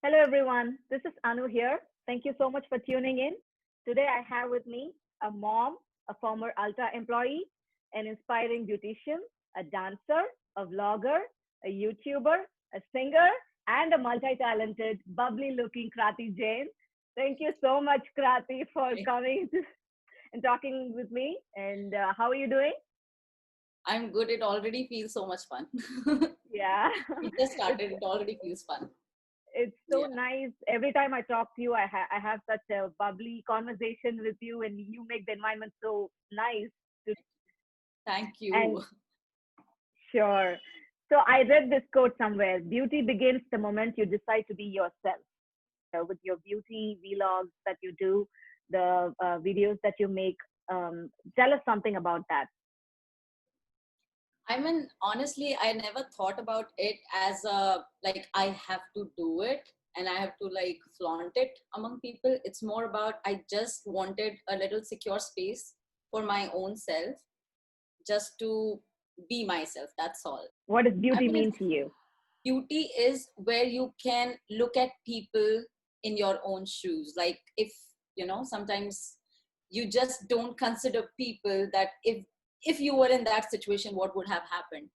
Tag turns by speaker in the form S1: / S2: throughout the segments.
S1: Hello, everyone. This is Anu here. Thank you so much for tuning in. Today, I have with me a mom, a former Alta employee, an inspiring beautician, a dancer, a vlogger, a YouTuber, a singer, and a multi talented, bubbly looking Krati Jain. Thank you so much, Krati, for
S2: Hi.
S1: coming and talking with me. And how are you doing?
S2: I'm good. It already feels so much fun.
S1: Yeah,
S2: We just
S1: it's
S2: started. It already feels fun.
S1: it's so
S2: Yeah.
S1: nice. Every time I talk to you, I have such a bubbly conversation with you, and you make the environment so nice. To,
S2: Thank
S1: and
S2: you.
S1: sure. So I read this quote somewhere: "Beauty begins the moment you decide to be yourself." With your beauty vlogs that you do, the videos that you make, tell us something about that.
S2: I mean, honestly, I never thought about it as a like I have to do it and I have to like flaunt it among people. It's more about I just wanted a little secure space for my own self, just to be myself. That's all.
S1: What does
S2: I
S1: beauty
S2: mean,
S1: mean to you?
S2: beauty is where you can look at people in your own shoes. Like if sometimes you just don't consider people that if you were in that situation, what would have happened.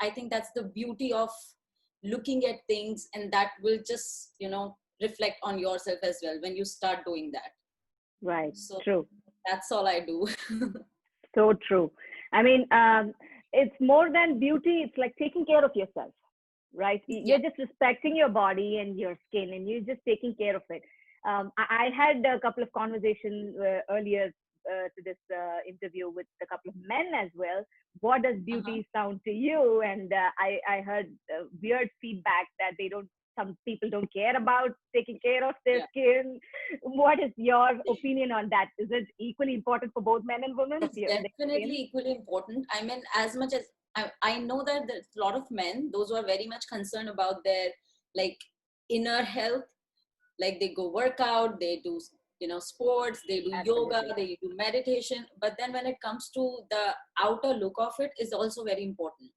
S2: I think that's the beauty of looking at things, and that will just reflect on yourself as well when you start doing that.
S1: Right.
S2: So
S1: True.
S2: that's all I do.
S1: So true. I mean, it's more than beauty. It's like taking care of yourself, right?
S2: Yeah.
S1: You're just respecting your body and your skin, and you're just taking care of it. I had a couple of conversations earlier to this interview with a couple of men as well. What does
S2: Uh-huh.
S1: beauty sound to you? And I heard weird feedback that they don't. Some people don't care about taking care of their
S2: Yeah.
S1: skin. What is your opinion on that? Is it equally important for both men and women?
S2: It's
S1: The
S2: definitely
S1: skin?
S2: equally important. I mean, as much as I know that there's a lot of men, those who are very much concerned about their like inner health, like they go work out, they do sports, they do yoga,
S1: Absolutely.
S2: they do meditation. But then when it comes to the outer look of it, is also very important.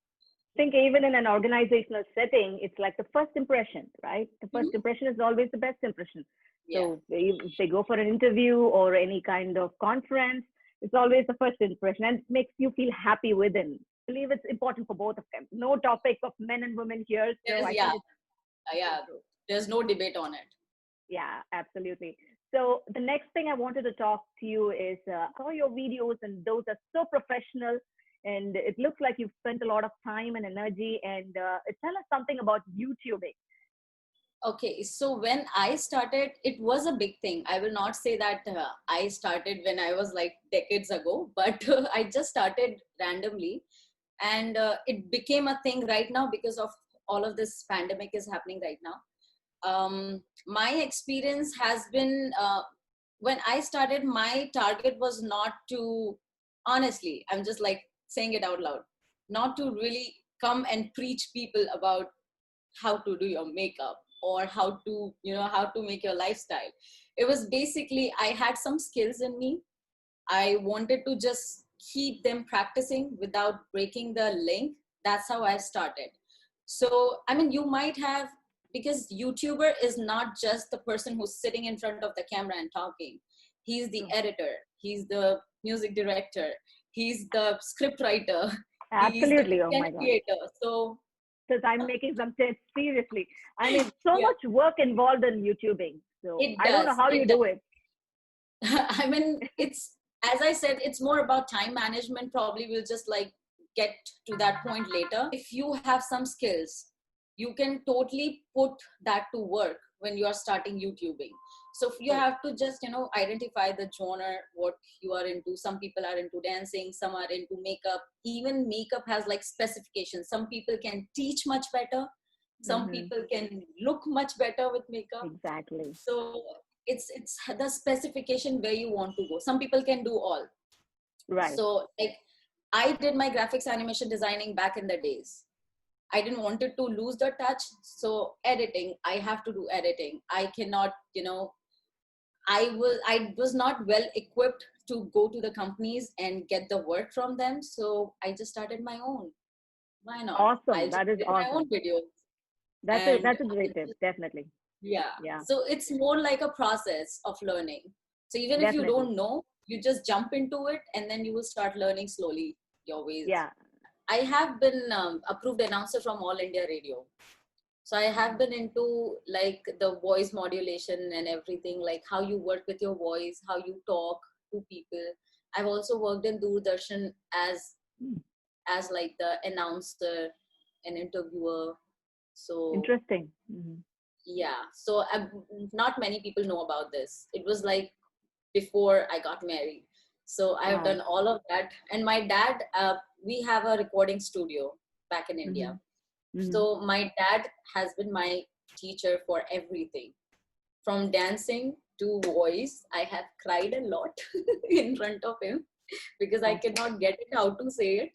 S1: Think even in an organizational setting, it's like the first impression, right? The first
S2: Mhm.
S1: impression is always the best impression.
S2: Yeah.
S1: So if they go for an interview or any kind of conference, it's always the first impression and it makes you feel happy within. I believe it's important for both of them. No topic of men and women here.
S2: There
S1: So
S2: is,
S1: I
S2: yeah,
S1: think it's so
S2: yeah.
S1: true.
S2: There's no debate on it.
S1: Yeah, absolutely. So the next thing I wanted to talk to you is saw your videos and those are so professional and it looks like you've spent a lot of time and energy and tell us something about YouTubing.
S2: Okay, so when I started, it was a big thing. I will not say that I started when I was like decades ago, but I just started randomly, and it became a thing right now because of all of this pandemic is happening right now. My experience has been when I started, my target was not to, honestly, I'm just like saying it out loud, not to really come and preach people about how to do your makeup or how to make your lifestyle. It was basically I had some skills in me. I wanted to just keep them practicing without breaking the link. That's how I started. So I mean, you might have, because YouTuber is not just the person who's sitting in front of the camera and talking. He's the
S1: True.
S2: editor, he's the music director, he's the script writer, he's the
S1: Absolutely. Oh
S2: content
S1: my God.
S2: creator. So
S1: Because I'm making some tips seriously. I mean, so
S2: yeah,
S1: much work involved in YouTubing. So
S2: it
S1: I don't know
S2: does.
S1: how you
S2: It
S1: do it.
S2: I mean, it's, as I said, it's more about time management. Probably we'll just like get to that point later. If you have some skills, you can totally put that to work when you are starting YouTubing. So you
S1: True.
S2: have to just, identify the genre, what you are into. Some people are into dancing, some are into makeup. Even makeup has like specifications. Some people can teach much better. Some
S1: Hmm.
S2: people can look much better with makeup.
S1: Exactly.
S2: So it's the specification where you want to go. Some people can do all.
S1: Right.
S2: So like I did my graphics animation designing back in the days. I didn't want it to lose the touch. So editing, I have to do editing. I cannot, I was not well equipped to go to the companies and get the work from them. So I just started my own. Why not? I'll
S1: Awesome.
S2: just
S1: That is
S2: create my own
S1: awesome.
S2: videos.
S1: That's a
S2: And
S1: that's a great tip. Definitely.
S2: Yeah.
S1: Yeah,
S2: So it's more like a process of learning. So even if you
S1: definitely.
S2: don't know, you just jump into it and then you will start learning slowly your ways.
S1: Yeah.
S2: I have been approved announcer from All India Radio. So I have been into like the voice modulation and everything, like how you work with your voice, how you talk to people. I've also worked in Doordarshan
S1: Hmm.
S2: as like the announcer and interviewer. So
S1: Interesting. Mhm.
S2: yeah, so not many people know about this. It was like before I got married. So I have
S1: Wow.
S2: done all of that. And my dad, we have a recording studio back in India.
S1: Mhm. Mhm.
S2: So my dad has been my teacher for everything from dancing to voice. I have cried a lot in front of him because I
S1: Awesome.
S2: cannot get it how to say it.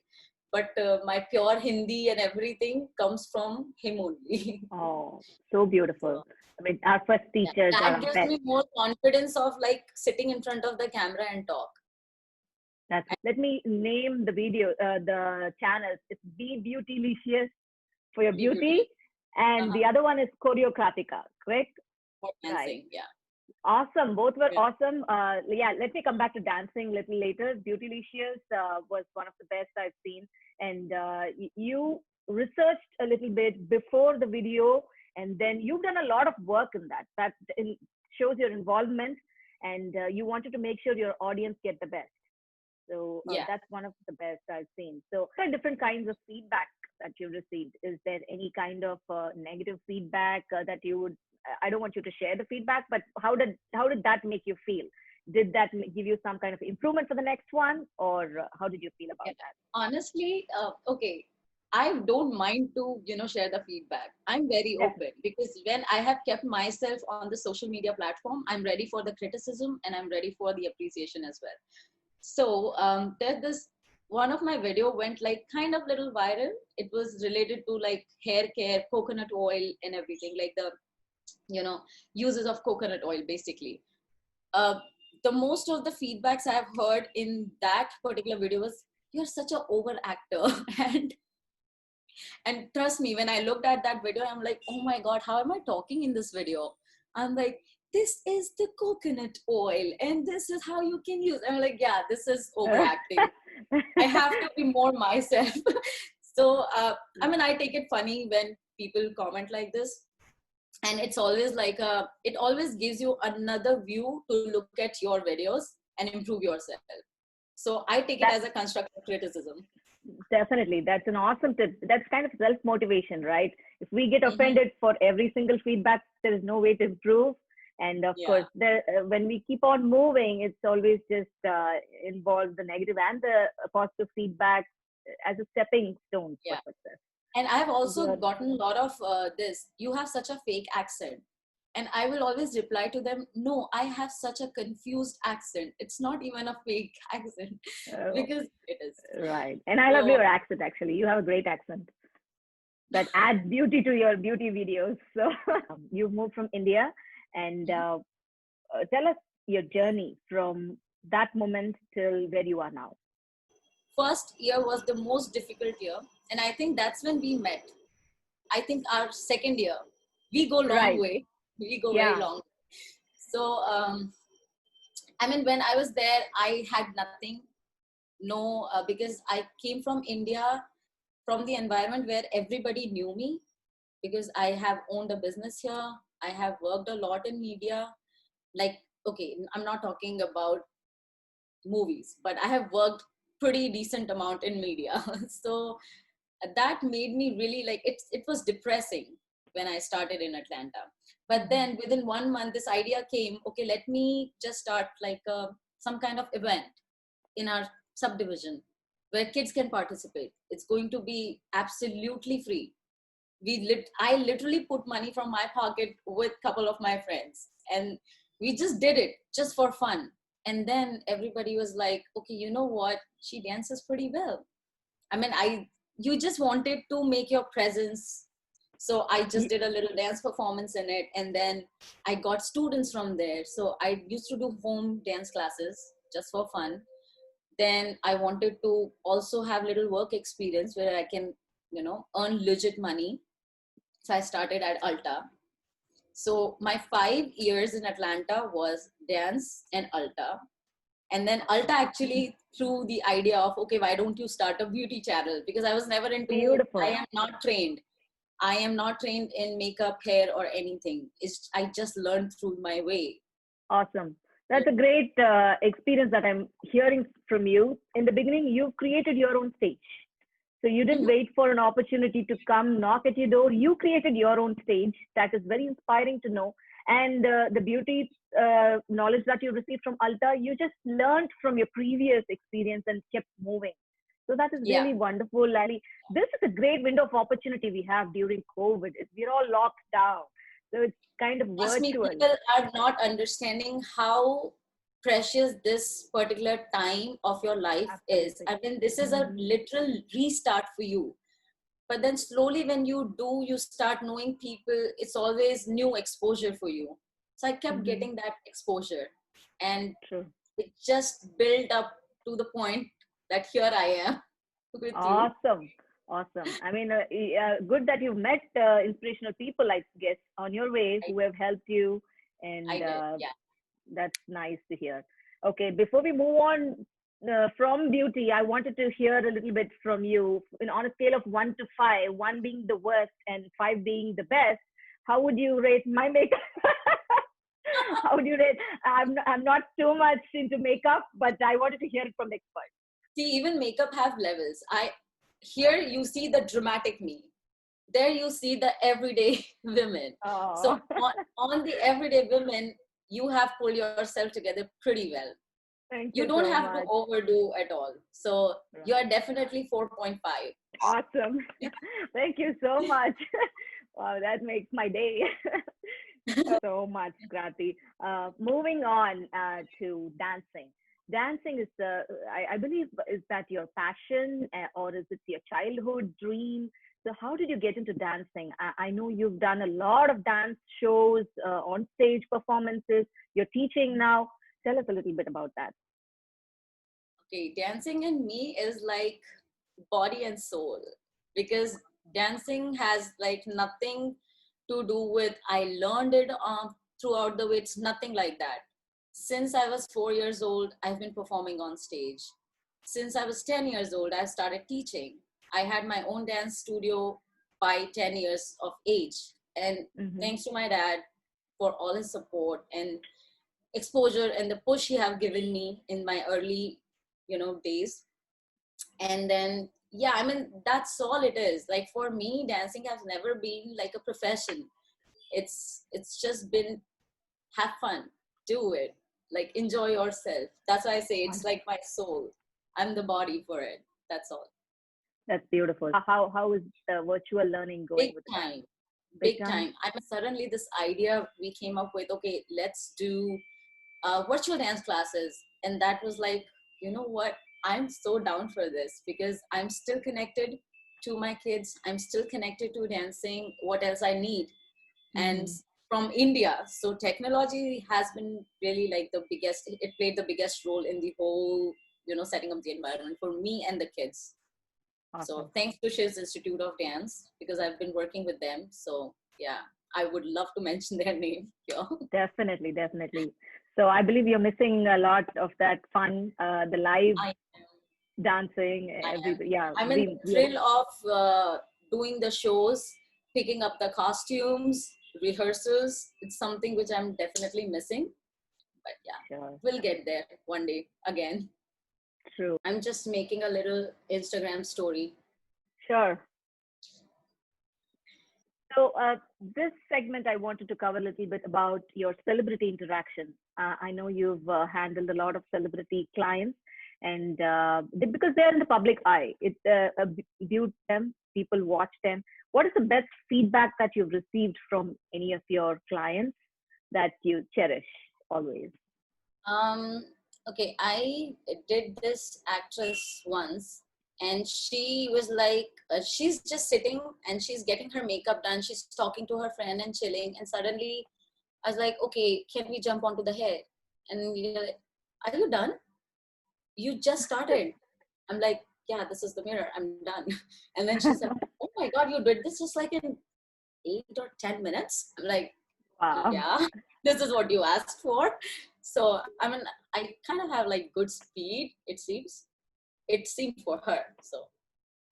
S2: But my pure Hindi and everything comes from him only.
S1: Oh, so beautiful.
S2: So
S1: I mean, our first
S2: yeah,
S1: teachers are
S2: that
S1: our
S2: gives
S1: best.
S2: me more confidence of like sitting in front of the camera and talk.
S1: That's Let me name the video, the channels. It's Be Beautylicious for your
S2: Be
S1: beauty,
S2: beauty.
S1: and
S2: Uh-huh.
S1: the other one is Choreo, correct?
S2: For
S1: Right.
S2: dancing. Yeah.
S1: Awesome. Both were
S2: Yeah.
S1: awesome. Yeah, let me come back to dancing a little later. Beautylicious was one of the best I've seen. And you researched a little bit before the video, and then you've done a lot of work in that. Shows your involvement, and you wanted to make sure your audience get the best. So
S2: Yeah.
S1: that's one of the best I've seen. So there are different kinds of feedback that you received. Is there any kind of negative feedback that you would? I don't want you to share the feedback, but how did that make you feel? Did that give you some kind of improvement for the next one, or how did you feel
S2: Yeah.
S1: about that?
S2: Honestly, okay. I don't mind to, share the feedback. I'm very
S1: Definitely.
S2: open because when I have kept myself on the social media platform, I'm ready for the criticism and I'm ready for the appreciation as well. So there's this one of my video went like kind of little viral. It was related to like hair care, coconut oil and everything, like the, you know, uses of coconut oil basically. uh, the most of the feedbacks I've heard in that particular video was, "You're such a over actor," and trust me, when I looked at that video, I'm like, "Oh my god, how am I talking in this video?" I'm like, "This is the coconut oil, and this is how you can use." I'm like, "Yeah, this is overacting. I have to be more myself." So, I mean, I take it funny when people comment like this, and it's always like it always gives you another view to look at your videos and improve yourself. So I take it as
S1: That's
S2: a constructive criticism.
S1: definitely, that's an awesome tip. That's kind of self motivation, right? If we get
S2: Hmm.
S1: offended for every single feedback, there is no way to improve. And of
S2: Yeah,
S1: course, when we keep on moving, it's always just involves the negative and the positive feedback as a stepping stone for
S2: yeah.
S1: success.
S2: And I've
S1: So
S2: also
S1: you're
S2: gotten a lot of this, "You have such a fake accent." And I will always reply to them, "No, I have such a confused accent. It's not even a fake accent."
S1: uh,
S2: Because it is.
S1: right. And I love
S2: So
S1: your accent, actually. You have a great accent that adds beauty to your beauty videos. So you moved from India, and
S2: mhm.
S1: tell us your journey from that moment till where you are now.
S2: First year was the most difficult year. And I think that's when we met. I think our second year, we go long
S1: Right.
S2: way. We go very
S1: Yeah.
S2: long. So, I mean, when I was there, I had nothing. No, because I came from India, from the environment where everybody knew me, because I have owned a business here. I have worked a lot in media. Like, okay, I'm not talking about movies, but I have worked pretty decent amount in media. So that made me really like it was depressing when I started in Atlanta. But
S1: Mhm.
S2: then within 1 month this idea came, okay, let me just start like some kind of event in our subdivision where kids can participate. It's going to be absolutely free. I literally put money from my pocket with a couple of my friends, and we just did it just for fun. And then everybody was like, okay, you know what, she dances pretty well. I mean, you just wanted to make your presence. So I just did a little dance performance in it, and then I got students from there. So I used to do home dance classes just for fun. Then I wanted to also have little work experience where I can, earn legit money. So I started at Alta. So my 5 years in Atlanta was dance and Ulta. And then Ulta actually threw the idea of, okay, why don't you start a beauty channel? Because I was never into, I
S1: Beautiful.
S2: am not trained. I am not trained in makeup, hair, or anything. I just learned through my way.
S1: Awesome. That's a great experience that I'm hearing from you. In the beginning, you created your own stage. So you didn't
S2: Mhm.
S1: wait for an opportunity to come knock at your door. You created your own stage. That is very inspiring to know. And the beauty knowledge that you received from Alta, you just learned from your previous experience and kept moving. So that is
S2: Yeah.
S1: really wonderful. And this is a great window of opportunity we have during COVID. We're all locked down. So it's kind of
S2: Trust me,
S1: virtual.
S2: people are not understanding how precious this particular time of your life is.
S1: Absolutely.
S2: I mean, this is a
S1: Mm-hmm.
S2: literal restart for you. But then slowly, when you do, you start knowing people, it's always new exposure for you. So I kept
S1: Mm-hmm.
S2: getting that exposure, and
S1: True.
S2: it just built up to the point that here I am with you.
S1: Awesome. Awesome. I mean, good that you've met inspirational people, I guess, on your way
S2: I,
S1: who have helped you.
S2: I
S1: And
S2: did, yeah.
S1: that's nice to hear. Okay, before we move on from beauty, I wanted to hear a little bit from you. On a scale of 1 to 5, 1 being the worst and 5 being the best, how would you rate my makeup? How would you rate? I'm not too much into makeup, but I wanted to hear it from the expert.
S2: See, even makeup have levels. Here you see the dramatic me. There you see the everyday women. So
S1: Oh,
S2: on the everyday women, you have pulled yourself together pretty well.
S1: thank
S2: You
S1: you
S2: don't
S1: so
S2: have to
S1: much.
S2: overdo at all. So you
S1: Right.
S2: are definitely 4.5.
S1: Awesome. Thank you so much. Wow, that makes my day. So much, Krati. Moving on to dancing. Dancing is I believe, is that your passion or is it your childhood dream? So, how did you get into dancing? I know you've done a lot of dance shows, on stage performances. You're teaching now. Tell us a little bit about that.
S2: Okay, dancing in me is like body and soul, because dancing has like nothing to do with I learned it throughout the way. It's nothing like that. Since I was 4 years old, I've been performing on stage. Since I was 10 years old, I started teaching. I had my own dance studio by 10 years of age. And
S1: Mm-hmm.
S2: thanks to my dad for all his support and exposure and the push he have given me in my early, days. And then, yeah, I mean, that's all it is. Like for me, dancing has never been like a profession. It's just been have fun, do it, like enjoy yourself. That's why I say it's like my soul. I'm the body for it. That's all.
S1: That's beautiful. How is virtual learning going
S2: Big
S1: with that?
S2: time.
S1: Big
S2: Big
S1: time.
S2: time. I mean, suddenly this idea we came up with, okay, let's do virtual dance classes. And that was like, you know what, I'm so down for this, because I'm still connected to my kids, I'm still connected to dancing. What else I need? And
S1: Mm-hmm.
S2: from India, so technology has been really like the biggest, it played the biggest role in the whole, setting up the environment for me and the kids. So
S1: Awesome.
S2: thanks to Shiv's Institute of Dance, because I've been working with them. So yeah, I would love to mention their name here.
S1: Definitely, definitely. So I believe you're missing a lot of that fun, the live
S2: I
S1: dancing.
S2: I am.
S1: Yeah,
S2: I'm in the
S1: we are
S2: thrill of doing the shows, picking up the costumes, rehearsals. It's something which I'm definitely missing. But yeah,
S1: sure.
S2: we'll get there one day again.
S1: True.
S2: I'm just making a little Instagram story.
S1: Sure. So this segment, I wanted to cover a little bit about your celebrity interaction. I know you've handled a lot of celebrity clients, and because they're in the public eye, it viewed them, people watch them. What is the best feedback that you've received from any of your clients that you cherish always?
S2: Um, okay, I did this actress once, and she was like, she's just sitting and she's getting her makeup done. She's talking to her friend and chilling, and suddenly I was like, okay, can we jump onto the hair? And you're like, are you done? You just started. I'm like, yeah, this is the mirror. I'm done. And then she's like, oh my God, you did this just like in 8 or 10 minutes. I'm like,
S1: Wow.
S2: yeah, this is what you asked for. So, I mean, I kind of have like good speed, it seems. It seemed for her. So,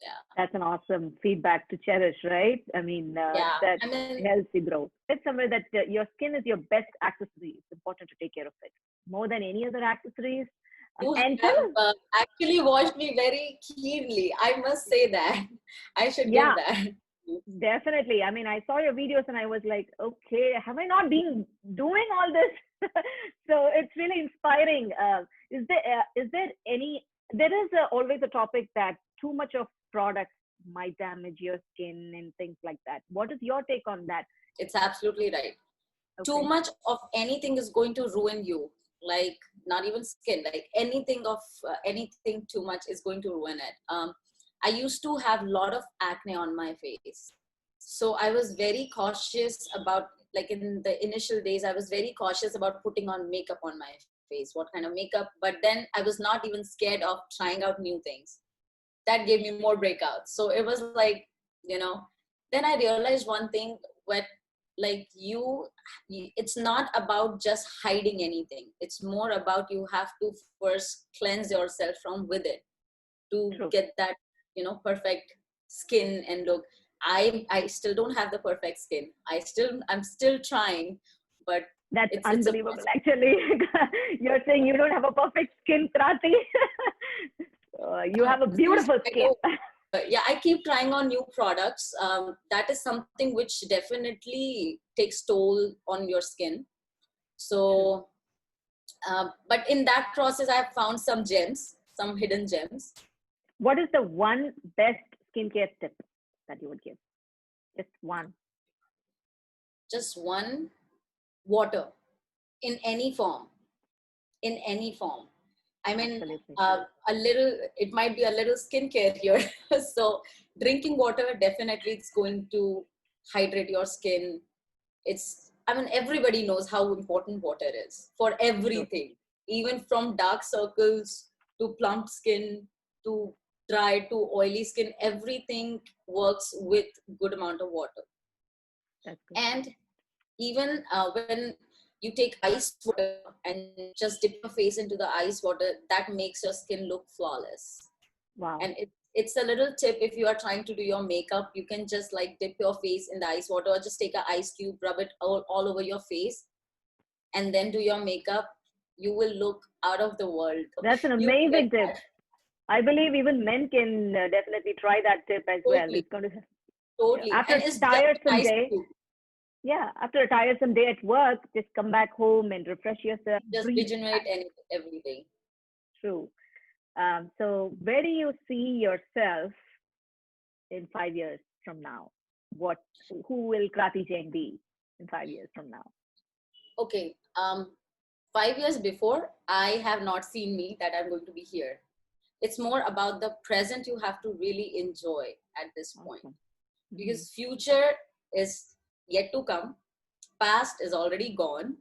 S2: yeah.
S1: That's an awesome feedback to cherish, right? I mean,
S2: Yeah.
S1: that
S2: I mean,
S1: helps you grow. It's somewhere that your skin is your best accessory. It's important to take care of it more than any other accessories.
S2: you
S1: And tell
S2: have
S1: us,
S2: actually watched me very keenly. I must say that. I should give
S1: yeah,
S2: that.
S1: definitely. I mean, I saw your videos and I was like, okay, have I not been doing all this? So it's really inspiring. Is there any? There is always a topic that too much of products might damage your skin and things like that. What is your take on that?
S2: It's absolutely right. Too
S1: Okay,
S2: much of anything is going to ruin you. Like, not even skin, like anything of anything too much is going to ruin it. I used to have a lot of acne on my face. So I was very cautious about, like in the initial days, I was very cautious about putting on makeup on my face, what kind of makeup. But then I was not even scared of trying out new things. That gave me more breakouts. So it was like, you know, then I realized one thing, what, like it's not about just hiding anything. It's more about you have to first cleanse yourself from within to
S1: true.
S2: get that, perfect skin and look. I still don't have the perfect skin. I'm still trying, but
S1: That's
S2: it's a
S1: unbelievable. Actually, you're saying you don't have a perfect skin, Krati. You have a
S2: seriously,
S1: beautiful
S2: I
S1: skin.
S2: don't. Yeah, I keep trying on new products. That is something which definitely takes toll on your skin.
S1: True.
S2: So, but in that process, I have found some gems, some hidden gems.
S1: What is the one best skincare tip that you would give? Just one.
S2: Just one: water in any form. In any form. I mean,
S1: Absolutely.
S2: a little. It might be a little skincare here. So, drinking water definitely it's going to hydrate your skin. It's, I mean, everybody knows how important water is for
S1: True.
S2: everything, even from dark circles to plump skin to dry to oily skin. Everything works with good amount of water.
S1: That's good.
S2: And even when you take ice water and just dip your face into the ice water, that makes your skin look flawless.
S1: Wow.
S2: And it's a little tip: if you are trying to do your makeup, you can just like dip your face in the ice water, or just take an ice cube, rub it all over your face, and then do your makeup. You will look out of the world.
S1: That's an
S2: You will get
S1: amazing tip.
S2: that.
S1: I believe even men can definitely try that tip as well.
S2: Totally,
S1: It's going to,
S2: totally.
S1: after
S2: And
S1: a
S2: it's just an
S1: tiresome
S2: ice
S1: day,
S2: cube.
S1: yeah, after a tiresome day at work, just come back home and refresh yourself,
S2: Just
S1: breathe.
S2: regenerate everything.
S1: True. So, where do you see yourself in 5 years from now? What, who will Krati Jain be in 5 years from now?
S2: Okay. 5 years before, I have not seen me that I'm going to be here. It's more about the present you have to really enjoy at this point,
S1: Awesome. Hmm.
S2: because future is yet to come. Past is already gone.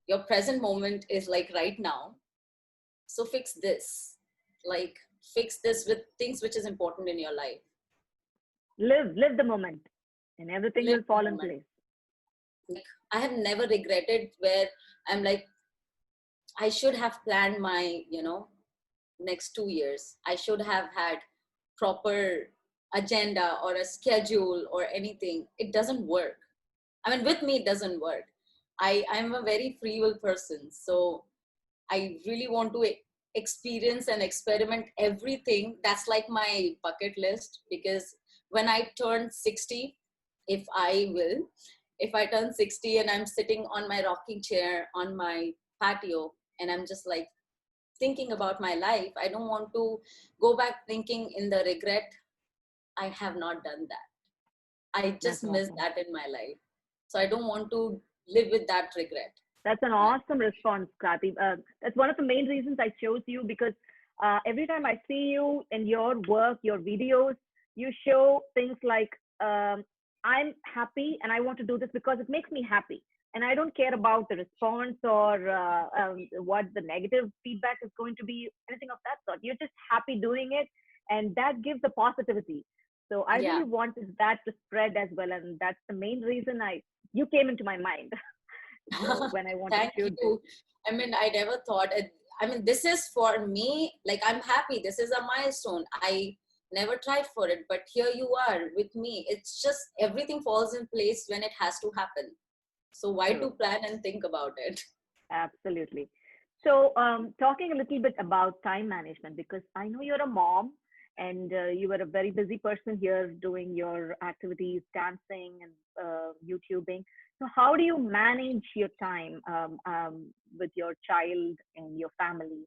S2: Your present moment is like right now. So like fix this with things which is important in your life.
S1: Live the moment, and everything
S2: Live
S1: will
S2: the
S1: fall in
S2: moment.
S1: place.
S2: Like, I have never regretted where I'm like, I should have planned my, next 2 years. I should have had proper agenda or a schedule or anything. It doesn't work. I mean, with me, it doesn't work. I'm a very free will person. So I really want to experience and experiment everything. That's like my bucket list, because when I turn 60, if I will, if I turn 60 and I'm sitting on my rocking chair on my patio and I'm just like thinking about my life, I don't want to go back thinking in the regret. I have not done that. I
S1: That's
S2: just missed
S1: awesome.
S2: that in my life. So I don't want to live with that regret.
S1: That's an awesome response, Krati. That's one of the main reasons I chose you because every time I see you in your work, your videos, you show things like I'm happy and I want to do this because it makes me happy. And I don't care about the response or what the negative feedback is going to be, anything of that sort. You're just happy doing it, and that gives the positivity. So I
S2: Yeah.
S1: really wanted that to spread as well, and that's the main reason I you came into my mind. So when I wanted to
S2: Thank
S1: shoot this.
S2: you. I mean, I never thought it. I mean, this is for me, like, I'm happy. This is a milestone. I never tried for it, but here you are with me. It's just everything falls in place when it has to happen. So why to
S1: True.
S2: plan and think about it?
S1: Absolutely. So, talking a little bit about time management, because I know you're a mom and you were a very busy person here doing your activities, dancing and YouTubing. So, how do you manage your time with your child and your family?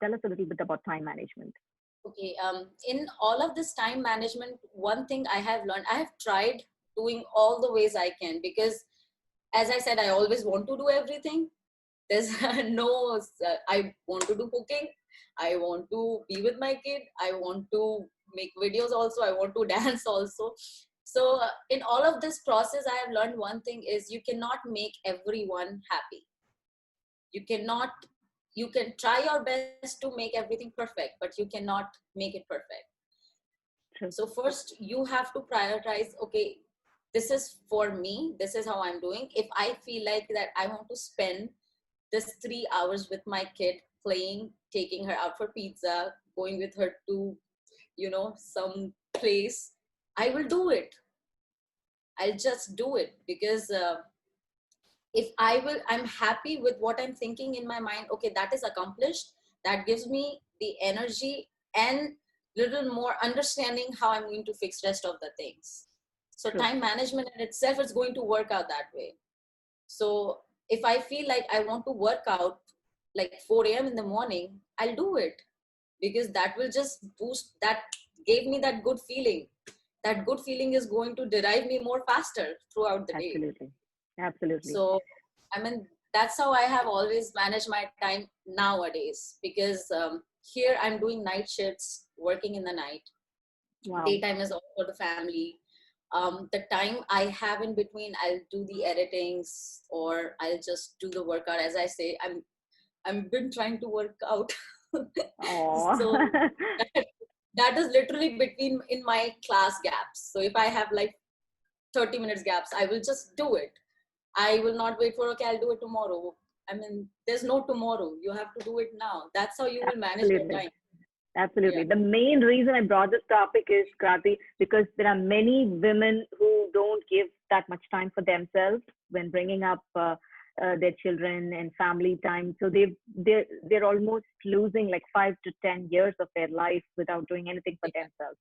S1: Tell us a little bit about time management.
S2: Okay, in all of this time management, one thing I have learned, I have tried doing all the ways I can, because as I said, I always want to do everything. There's no, I want to do cooking. I want to be with my kid. I want to make videos also. I want to dance also. So in all of this process, I have learned one thing is you cannot make everyone happy. You cannot, you can try your best to make everything perfect, but you cannot make it perfect.
S1: True.
S2: So first you have to prioritize, okay, this is for me, this is how I'm doing. If I feel like that I want to spend this 3 hours with my kid playing, taking her out for pizza, going with her to, some place, I will do it. I'll just do it because if I'm happy with what I'm thinking in my mind, okay, that is accomplished. That gives me the energy and little more understanding how I'm going to fix rest of the things. So
S1: True.
S2: time management in itself is going to work out that way. So if I feel like I want to work out like 4 a.m. in the morning, I'll do it because that will just boost that, gave me that good feeling. That good feeling is going to derive me more faster throughout the day.
S1: Absolutely. Absolutely.
S2: So, I mean, that's how I have always managed my time nowadays because here I'm doing night shifts, working in the night.
S1: Wow.
S2: Daytime is all for the family. The time I have in between, I'll do the editings or I'll just do the workout. As I say, I'm been trying to work out.
S1: Oh.
S2: So that, that is literally between in my class gaps. So if I have like 30 minutes gaps, I will just do it. I will not wait for, okay, I'll do it tomorrow. I mean, there's no tomorrow. You have to do it now. That's how you will manage your
S1: Absolutely.
S2: time.
S1: Absolutely.
S2: Yeah.
S1: The main reason I brought this topic is, Krati, because there are many women who don't give that much time for themselves when bringing up their children and family time. So they're almost losing like 5 to 10 years of their life without doing anything for
S2: Yeah.
S1: themselves.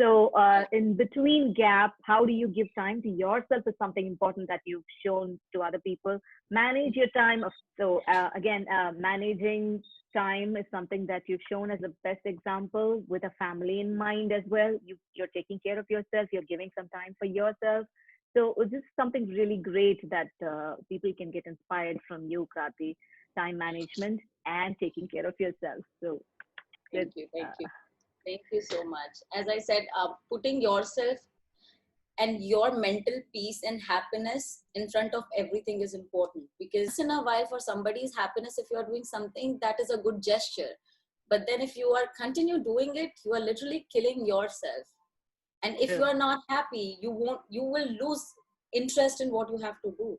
S1: So
S2: Right.
S1: in between gap, how do you give time to yourself is something important that you've shown to other people. Manage your time. So again, managing time is something that you've shown as the best example with a family in mind as well. You're taking care of yourself. You're giving some time for yourself. So this is something really great that people can get inspired from you, Krati. Time management and taking care of yourself. So
S2: Thank
S1: good.
S2: you. Thank you. Thank you so much. As I said, putting yourself and your mental peace and happiness in front of everything is important because in a while for somebody's happiness, if you're doing something, that is a good gesture. But then if you are continue doing it, you are literally killing yourself. And if you
S1: True.
S2: are not happy, you will lose interest in what you have to do.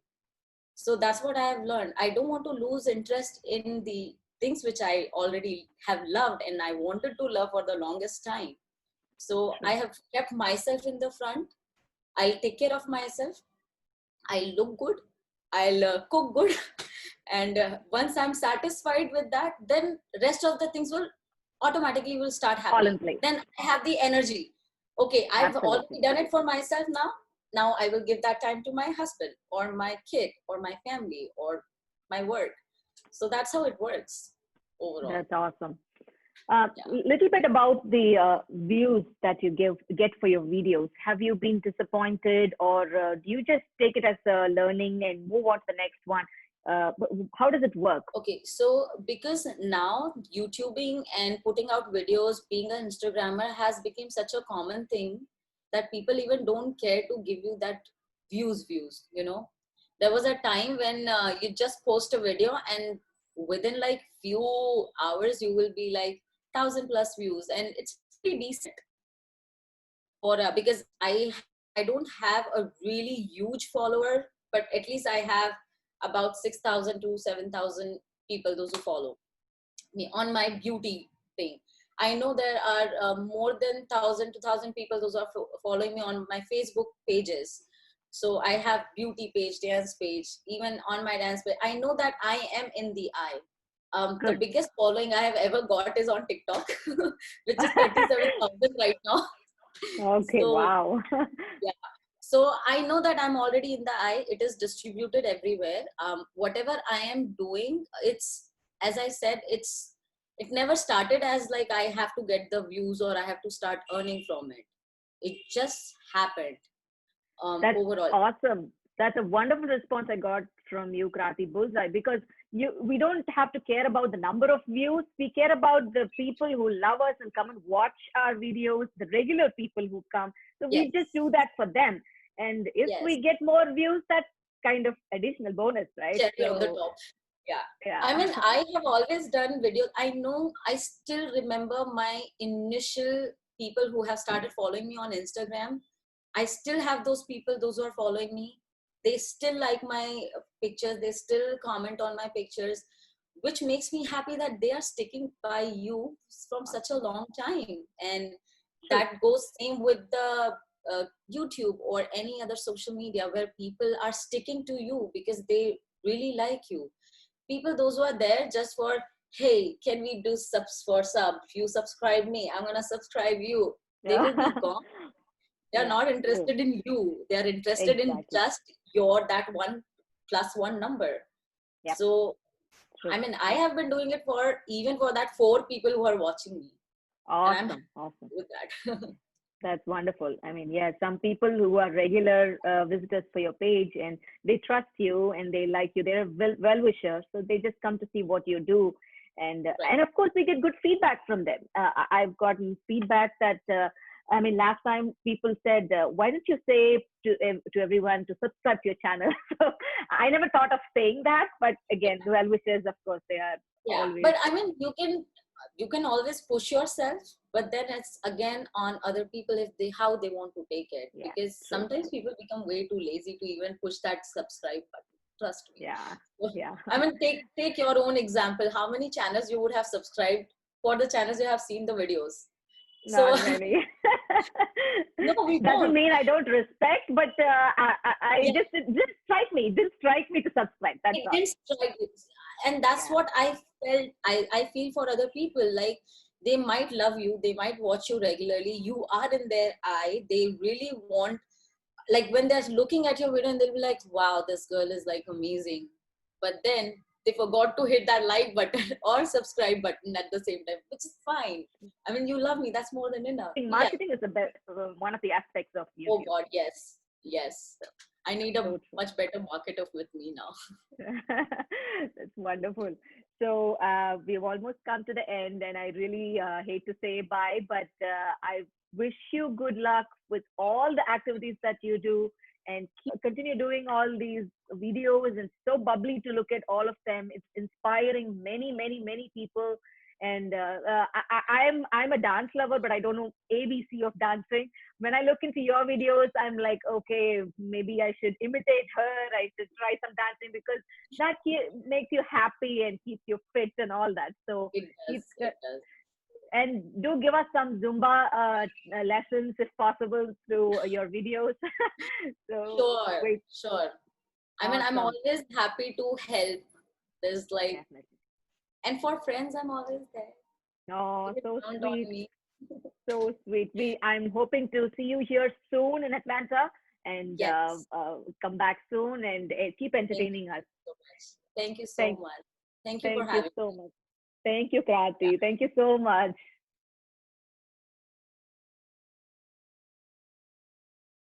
S2: So that's what I have learned. I don't want to lose interest in the things which I already have loved and I wanted to love for the longest time. So I
S1: True.
S2: have kept myself in the front. I'll take care of myself. I'll look good. I'll cook good. And once I'm satisfied with that, then rest of the things will automatically will start
S1: All
S2: happening.
S1: in place.
S2: Then I have the energy. Okay, I've
S1: Absolutely.
S2: already done it for myself now. Now I will give that time to my husband or my kid or my family or my work. So that's how it works overall.
S1: That's awesome.
S2: Yeah.
S1: Little bit about the views that you get for your videos. Have you been disappointed, or do you just take it as a learning and move on to the next one? How does it work?
S2: Okay, so because now YouTubing and putting out videos, being an Instagrammer has become such a common thing that people even don't care to give you that views. There was a time when you just post a video and within like few hours you will be like 1,000 plus views and it's pretty decent for because I I don't have a really huge follower, but at least I have about 6,000 to 7,000 people, those who follow me on my beauty thing. I know there are more than 1,000 to 1,000 people those are following me on my Facebook pages. So I have beauty page, dance page, even on my dance page. I know that I am in the eye. The
S1: Good.
S2: biggest following I have ever got is on TikTok, which is 37,000 right now.
S1: Okay,
S2: So
S1: wow.
S2: yeah, so I know that I'm already in the eye. It is distributed everywhere. Whatever I am doing, it's, as I said, it never started as like I have to get the views or I have to start earning from it. It just happened.
S1: That's
S2: Overall,
S1: awesome. That's a wonderful response I got from you, Krati Bullseye, because we don't have to care about the number of views. We care about the people who love us and come and watch our videos, the regular people who come. So we just
S2: yes,
S1: do that for them. And if
S2: yes,
S1: we get more views, that's kind of additional bonus, right?
S2: cherry on the
S1: So
S2: top. Yeah. I
S1: yeah.
S2: mean, I have always done videos. I know, I still remember my initial people who have started following me on Instagram. I still have those people, those who are following me. They still like my pictures. They still comment on my pictures, which makes me happy that they are sticking by you from such a
S1: Awesome.
S2: long time. And
S1: True.
S2: that goes same with the YouTube or any other social media where people are sticking to you because they really like you. People those who are there just for, hey, can we do subs for sub, you subscribe me, I'm gonna subscribe you, they
S1: Yeah.
S2: will be gone. They are
S1: Yeah.
S2: not
S1: True.
S2: interested in you, they are interested in
S1: Exactly.
S2: just your that one plus one number.
S1: Yep.
S2: So
S1: True.
S2: I mean, I have been doing it for even for that four people who are watching me, and I'm
S1: Awesome.
S2: happy
S1: Awesome.
S2: with that.
S1: That's wonderful. I mean, yeah, some people who are regular visitors for your page and they trust you and they like you. They're well wishers, so they just come to see what you do,
S2: Right.
S1: and of course we get good feedback from them. I've gotten feedback that I mean, last time people said, "Why don't you say to everyone to subscribe to your channel?" So I never thought of saying that, but again, well wishers, of course, they are
S2: Yeah,
S1: always
S2: but I mean, you can always push yourself, but then it's again on other people if they how they want to take it,
S1: yeah,
S2: because
S1: true,
S2: sometimes people become way too lazy to even push that subscribe button. Trust me.
S1: yeah,
S2: So,
S1: yeah.
S2: I mean, take your own example. How many channels you would have subscribed for the channels you have seen the videos? So
S1: Not many.
S2: no, we
S1: Doesn't
S2: don't.
S1: mean I don't respect, but I
S2: Yeah,
S1: just it didn't strike me. It didn't strike me to subscribe. That's
S2: it
S1: all.
S2: didn't strike it. And that's
S1: Yeah.
S2: what I felt. I feel for other people, like they might love you, they might watch you regularly, you are in their eye, they really want, like when they're looking at your video and they'll be like, wow, this girl is like amazing, but then they forgot to hit that like button or subscribe button at the same time, which is fine. I mean, you love me, that's more than
S1: I
S2: enough.
S1: think
S2: Yeah.
S1: marketing is the best, one of the aspects of
S2: Oh
S1: YouTube.
S2: god, yes, yes, I need a
S1: So true.
S2: much better marketer with me now.
S1: That's wonderful. So we've almost come to the end, and I really hate to say bye, but I wish you good luck with all the activities that you do, and continue doing all these videos. And so bubbly to look at all of them. It's inspiring many, many, many people. And I'm a dance lover, but I don't know ABC of dancing. When I look into your videos, I'm like, okay, maybe I should imitate her. I should try some dancing because that makes you happy and keeps you fit and all that. So
S2: It
S1: keep
S2: does, it does.
S1: and do give us some Zumba lessons if possible through your videos. So
S2: Sure,
S1: great,
S2: sure. I mean, I'm
S1: awesome,
S2: always happy to help. There's like,
S1: definitely.
S2: and for friends, I'm always there. You
S1: Oh,
S2: can
S1: so
S2: count on
S1: sweet.
S2: me.
S1: So sweet. I'm hoping to see you here soon in Atlanta and
S2: Yes.
S1: come back soon and keep
S2: Thank you
S1: entertaining us.
S2: so much. Thank you so
S1: Thank,
S2: much. Thank you for
S1: thank you
S2: having
S1: so
S2: me.
S1: much. Thank you,
S2: Yeah.
S1: Krati. Thank you so much.